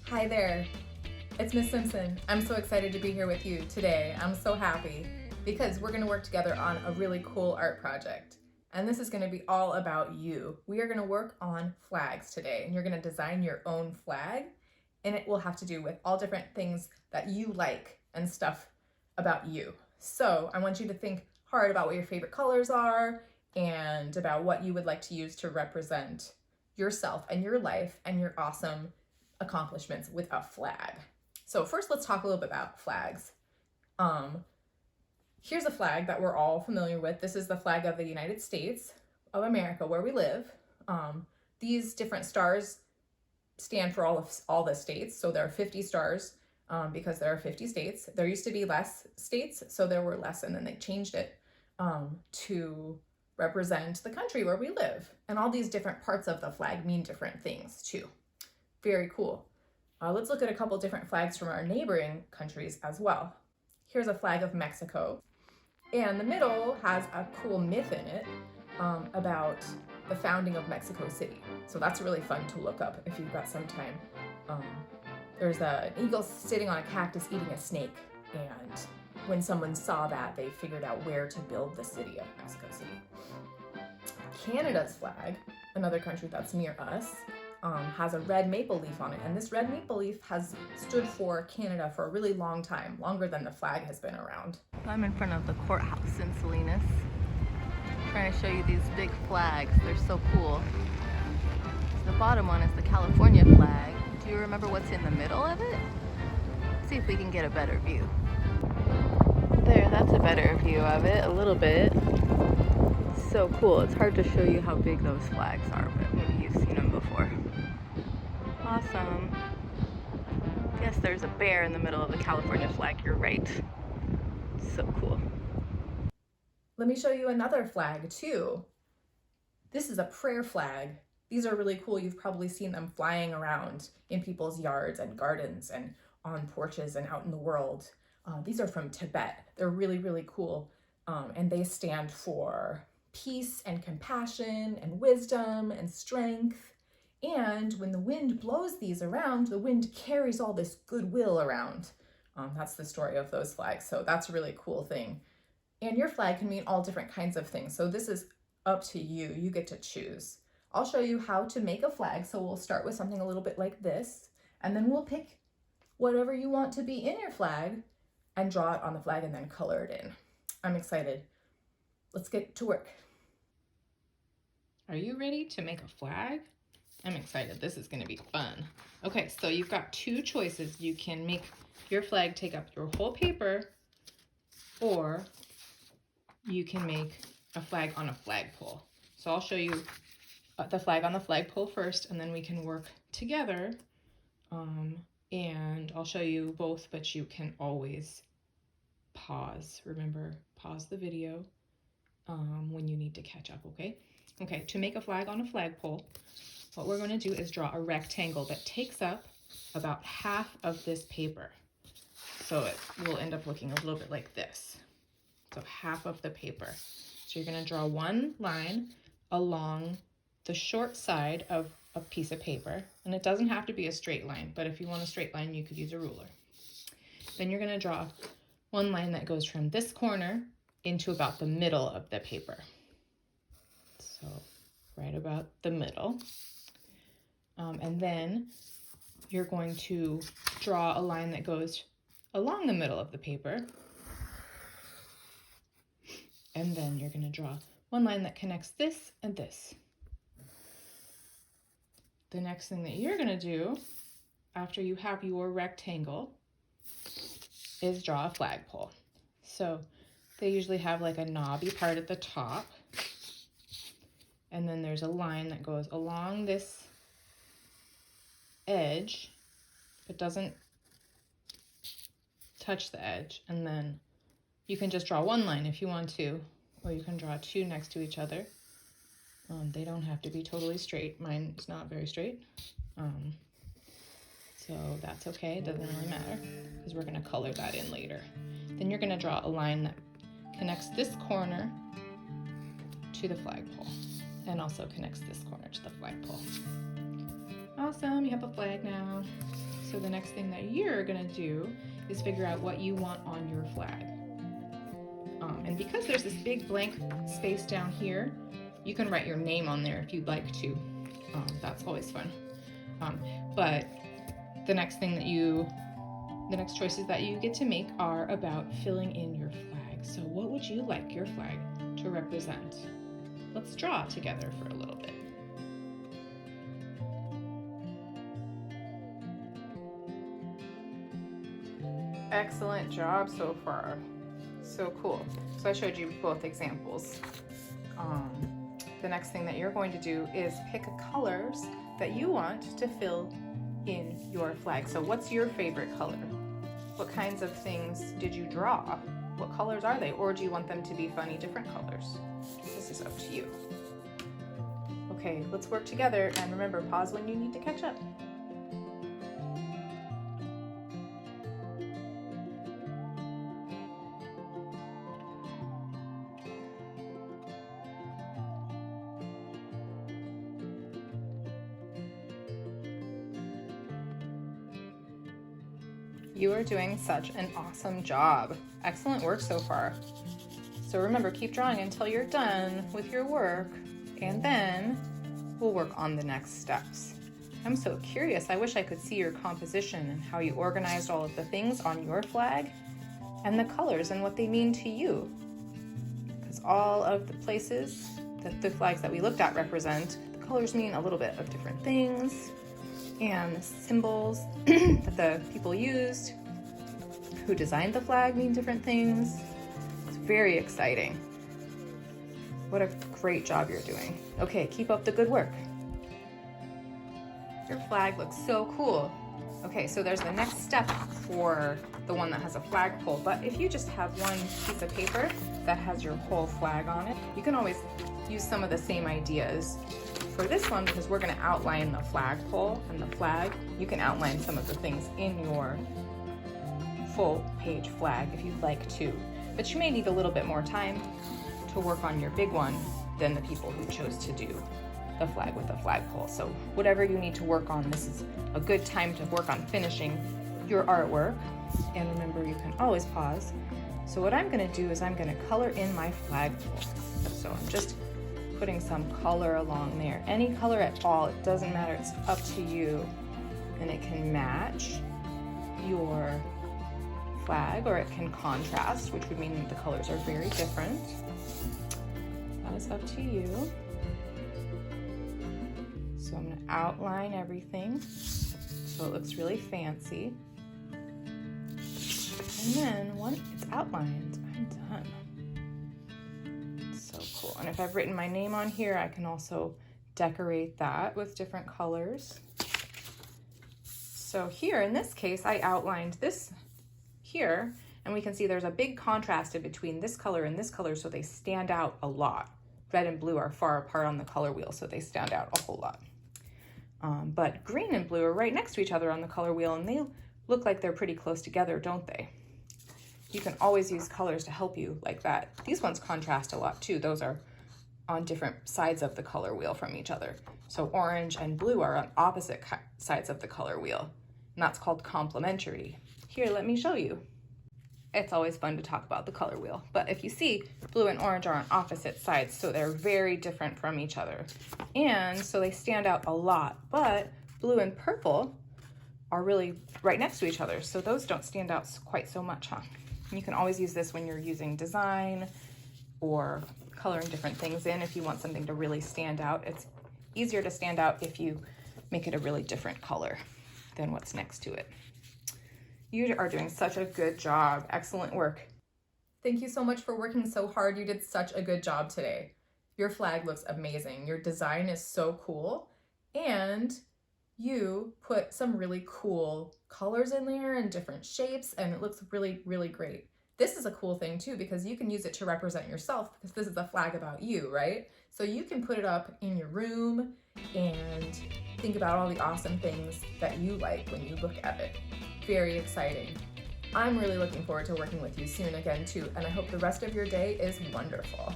Hi there, it's Miss Simpson. I'm so excited to be here with you today. I'm so happy because we're gonna work together on a really cool art project. And this is gonna be all about you. We are gonna work on flags today, and you're gonna design your own flag, and it will have to do with all different things that you like and stuff about you. So I want you to think hard about what your favorite colors are and about what you would like to use to represent yourself and your life and your awesome accomplishments with a flag. So first, let's talk a little bit about flags. Here's a flag that we're all familiar with. This is the flag of the United States of America, where we live. These different stars stand for all the states. So there are 50 stars because there are 50 states. There used to be less states, so there were less, and then they changed it to represent the country where we live. And all these different parts of the flag mean different things too. Very cool. Let's look at a couple different flags from our neighboring countries as well. Here's a flag of Mexico, and the middle has a cool myth in it about the founding of Mexico City. So that's really fun to look up if you've got some time. There's an eagle sitting on a cactus eating a snake, and when someone saw that, they figured out where to build the city of Mexico City. Canada's flag, another country that's near us, has a red maple leaf on it, and this red maple leaf has stood for Canada for a really long time, longer than the flag has been around. I'm in front of the courthouse in Salinas, trying to show you these big flags. They're so cool. So the bottom one is the California flag. Do you remember what's in the middle of it? Let's see if we can get a better view. There, that's a better view of it, a little bit. So cool. It's hard to show you how big those flags are, but maybe you've seen them before. Awesome. Yes, there's a bear in the middle of the California flag. You're right. So cool. Let me show you another flag too. This is a prayer flag. These are really cool. You've probably seen them flying around in people's yards and gardens and on porches and out in the world. These are from Tibet. They're really, really cool. And they stand for peace and compassion and wisdom and strength. And when the wind blows these around, the wind carries all this goodwill around. That's the story of those flags. So that's a really cool thing. And your flag can mean all different kinds of things. So this is up to you. You get to choose. I'll show you how to make a flag. So we'll start with something a little bit like this, and then we'll pick whatever you want to be in your flag and draw it on the flag and then color it in. I'm excited. Let's get to work. Are you ready to make a flag? I'm excited. This is going to be fun. Okay, so you've got two choices. You can make your flag take up your whole paper, or you can make a flag on a flagpole. So I'll show you the flag on the flagpole first, and then we can work together. And I'll show you both, but you can always pause. Remember, pause the video when you need to catch up, okay? Okay, to make a flag on a flagpole, what we're going to do is draw a rectangle that takes up about half of this paper. So it will end up looking a little bit like this. So half of the paper. So you're going to draw one line along the short side of a piece of paper, and it doesn't have to be a straight line, but if you want a straight line, you could use a ruler. Then you're going to draw one line that goes from this corner into about the middle of the paper. So right about the middle. And then you're going to draw a line that goes along the middle of the paper. And then you're going to draw one line that connects this and this. The next thing that you're going to do after you have your rectangle is draw a flagpole. So they usually have like a knobby part at the top, and then there's a line that goes along this edge but doesn't touch the edge, and then you can just draw one line if you want to, or you can draw two next to each other. They don't have to be totally straight. Mine is not very straight. So that's okay. It doesn't really matter because we're going to color that in later. Then you're going to draw a line that connects this corner to the flagpole and also connects this corner to the flagpole. Awesome, you have a flag now. So the next thing that you're gonna do is figure out what you want on your flag. And because there's this big blank space down here, you can write your name on there if you'd like to. That's always fun. But the next choices that you get to make are about filling in your flag. So what would you like your flag to represent? Let's draw together for a little bit. Excellent job so far. So cool. So I showed you both examples. The next thing that you're going to do is pick colors that you want to fill in your flag. So what's your favorite color? What kinds of things did you draw? What colors are they? Or do you want them to be funny different colors? This is up to you. Okay, let's work together, and remember, pause when you need to catch up. You are doing such an awesome job. Excellent work so far. So remember, keep drawing until you're done with your work, and then we'll work on the next steps. I'm so curious. I wish I could see your composition and how you organized all of the things on your flag and the colors and what they mean to you. Because all of the places that the flags that we looked at represent, the colors mean a little bit of different things. And the symbols that the people used who designed the flag mean different things. It's very exciting. What a great job you're doing. Okay, keep up the good work. Your flag looks so cool. Okay, so there's the next step for the one that has a flagpole, but if you just have one piece of paper that has your whole flag on it, you can always use some of the same ideas. For this one, because we're going to outline the flagpole and the flag, you can outline some of the things in your full page flag if you'd like to. But you may need a little bit more time to work on your big one than the people who chose to do the flag with the flagpole. So whatever you need to work on, this is a good time to work on finishing your artwork. And remember, you can always pause. So what I'm going to do is I'm going to color in my flagpole. So I'm just putting some color along there. Any color at all, it doesn't matter, it's up to you. And it can match your flag or it can contrast, which would mean that the colors are very different. That is up to you. So I'm going to outline everything so it looks really fancy. And then once it's outlined, I'm done. So cool. And if I've written my name on here, I can also decorate that with different colors. So here in this case, I outlined this here, and we can see there's a big contrast in between this color and this color, so they stand out a lot. Red and blue are far apart on the color wheel, so they stand out a whole lot. But green and blue are right next to each other on the color wheel, and they look like they're pretty close together, don't they? You can always use colors to help you like that. These ones contrast a lot too. Those are on different sides of the color wheel from each other. So orange and blue are on opposite sides of the color wheel, and that's called complementary. Here, let me show you. It's always fun to talk about the color wheel, but if you see, blue and orange are on opposite sides, so they're very different from each other. And so they stand out a lot, but blue and purple are really right next to each other, so those don't stand out quite so much, huh? You can always use this when you're using design or coloring different things in if you want something to really stand out. It's easier to stand out if you make it a really different color than what's next to it. You are doing such a good job. Excellent work. Thank you so much for working so hard. You did such a good job today. Your flag looks amazing. Your design is so cool. And you put some really cool colors in there and different shapes, and it looks really, really great. This is a cool thing too, because you can use it to represent yourself, because this is a flag about you, right? So you can put it up in your room and think about all the awesome things that you like when you look at it. Very exciting. I'm really looking forward to working with you soon again too, and I hope the rest of your day is wonderful.